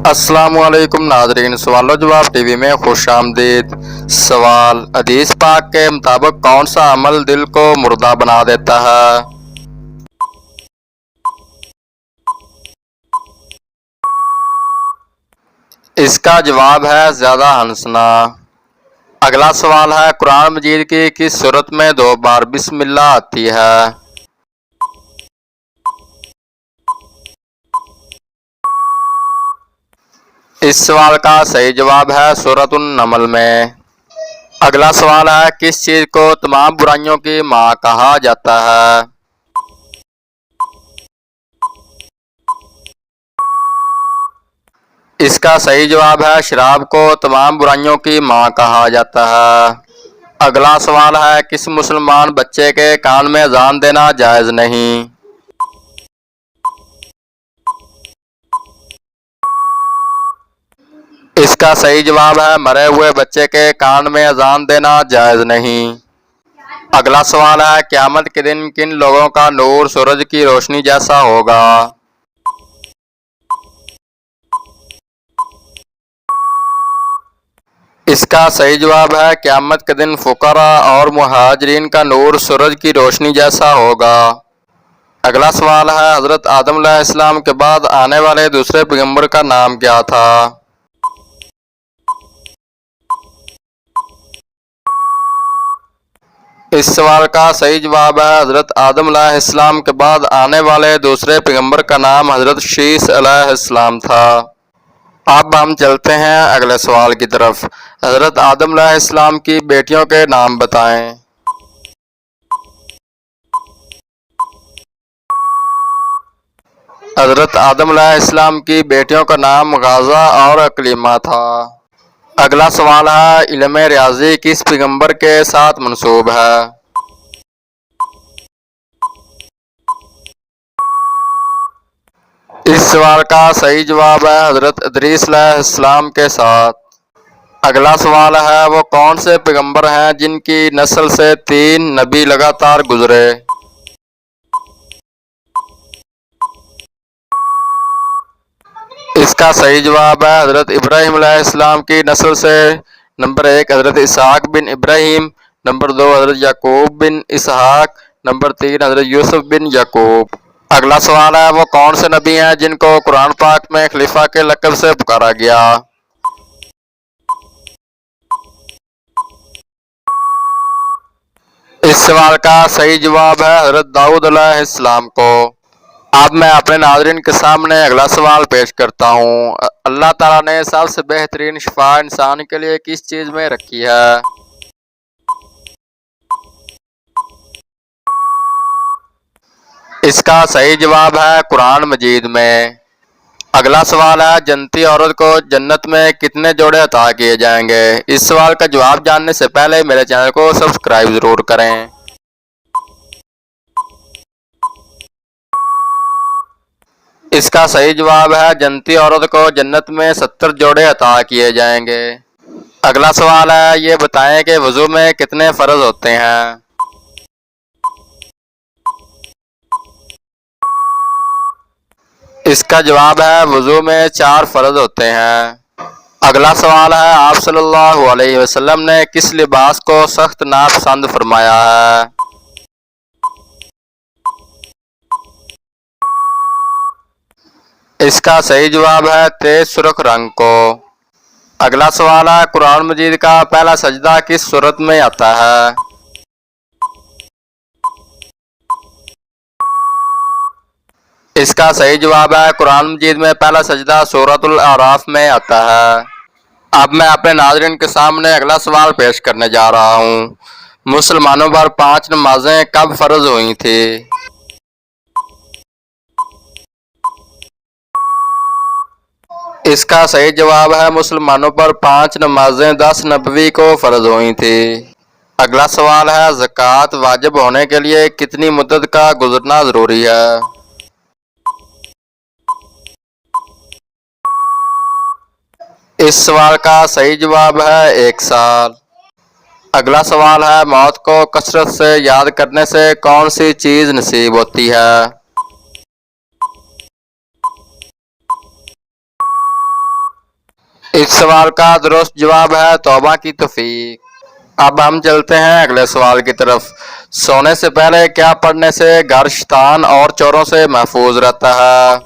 अस्सलामुअलैकुम नाजरीन, सवाल जवाब टीवी में खुश आमदीद। सवाल, हदीस पाक के मुताबिक कौन सा अमल दिल को मुर्दा बना देता है? इसका जवाब है ज्यादा हंसना। अगला सवाल है, कुरान मजीद की किस सूरत में 2 बार बिस्मिल्लाह आती है? इस सवाल का सही जवाब है सूरतुन नमल में। अगला सवाल है, किस चीज को तमाम बुराइयों की माँ कहा जाता है? इसका सही जवाब है शराब को तमाम बुराइयों की माँ कहा जाता है। अगला सवाल है, किस मुसलमान बच्चे के कान में अजान देना जायज नहीं? इसका सही जवाब है मरे हुए बच्चे के कान में अजान देना जायज नहीं। अगला सवाल है, क़यामत के दिन किन लोगों का नूर सूरज की रोशनी जैसा होगा? इसका सही जवाब है क़यामत के दिन फुकरा और मुहाजिरीन का नूर सूरज की रोशनी जैसा होगा। अगला सवाल है, हजरत आदम अलैहिस्सलाम के बाद आने वाले दूसरे पैगंबर का नाम क्या था? इस सवाल का सही जवाब है हजरत आदम अलैहिस्सलाम के बाद आने वाले दूसरे पैगंबर का नाम हजरत शीस अलैहिस्सलाम था। अब हम चलते हैं अगले सवाल की तरफ। हजरत आदम अलैहिस्सलाम की बेटियों के नाम बताएं। हजरत आदम अलैहिस्सलाम की बेटियों का नाम गाज़ा और अकलीमा था। अगला सवाल है, इल्म रियाजी किस पैगंबर के साथ मंसूब है? इस सवाल का सही जवाब है हजरत इदरीस अलैहिस्सलाम के साथ। अगला सवाल है, वो कौन से पैगंबर हैं जिनकी नस्ल से 3 नबी लगातार गुजरे? इसका सही जवाब है हजरत इब्राहीम अलैहिस्सलाम की नस्ल से नंबर 1 हजरत इसहाक बिन इब्राहीम, नंबर 2 हजरत याकूब बिन इसहाक, नंबर 3 हजरत यूसुफ बिन याकूब। अगला सवाल है, वो कौन से नबी हैं जिनको कुरान पाक में खलीफा के लक़ब से पुकारा गया? इस सवाल का सही जवाब है हजरत दाऊद अलैहिस्सलाम को। अब मैं अपने नाज़रीन के सामने अगला सवाल पेश करता हूँ। अल्लाह ताला ने सबसे बेहतरीन शिफा इंसान के लिए किस चीज़ में रखी है? इसका सही जवाब है कुरान मजीद में। अगला सवाल है, जन्नती औरत को जन्नत में कितने जोड़े अता किए जाएंगे? इस सवाल का जवाब जानने से पहले मेरे चैनल को सब्सक्राइब ज़रूर करें। इसका सही जवाब है जन्नती औरत को जन्नत में 70 जोड़े अता किए जाएंगे। अगला सवाल है, ये बताएं कि वज़ू में कितने फ़र्ज होते हैं? इसका जवाब है वज़ू में 4 फ़र्ज होते हैं। अगला सवाल है, आप सल्लल्लाहु अलैहि वसल्लम ने किस लिबास को सख्त नापसंद फरमाया है? इसका सही जवाब है तेज सुर्ख रंग को। अगला सवाल है, कुरान मजीद का पहला सजदा किस सूरत में आता है? इसका सही जवाब है कुरान मजीद में पहला सजदा सूरतुल आराफ में आता है। अब मैं अपने नाज़रीन के सामने अगला सवाल पेश करने जा रहा हूँ। मुसलमानों पर 5 नमाजें कब फ़र्ज हुई थी? इसका सही जवाब है मुसलमानों पर 5 नमाजें 10 नबवी को फ़र्ज हुई थी। अगला सवाल है, ज़कात वाजिब होने के लिए कितनी मुद्दत का गुजरना ज़रूरी है? इस सवाल का सही जवाब है 1 साल। अगला सवाल है, मौत को कसरत से याद करने से कौन सी चीज़ नसीब होती है? इस सवाल का दुरुस्त जवाब है तौबा की तौफीक। अब हम चलते हैं अगले सवाल की तरफ। सोने से पहले क्या पढ़ने से घर शैतान और चोरों से महफूज रहता है?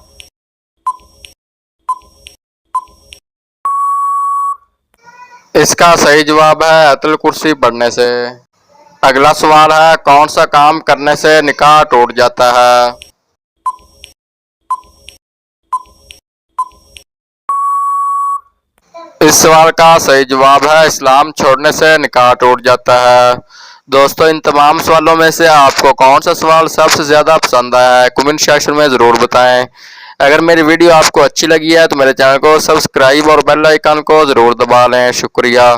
इसका सही जवाब है आयतुल कुर्सी पढ़ने से। अगला सवाल है कौन सा काम करने से निकाह टूट जाता है? इस सवाल का सही जवाब है इस्लाम छोड़ने से निकाह टूट जाता है। दोस्तों, इन तमाम सवालों में से आपको कौन सा सवाल सबसे ज़्यादा पसंद आया है कमेंट सेक्शन में ज़रूर बताएं। अगर मेरी वीडियो आपको अच्छी लगी है तो मेरे चैनल को सब्सक्राइब और बेल आइकन को ज़रूर दबा लें। शुक्रिया।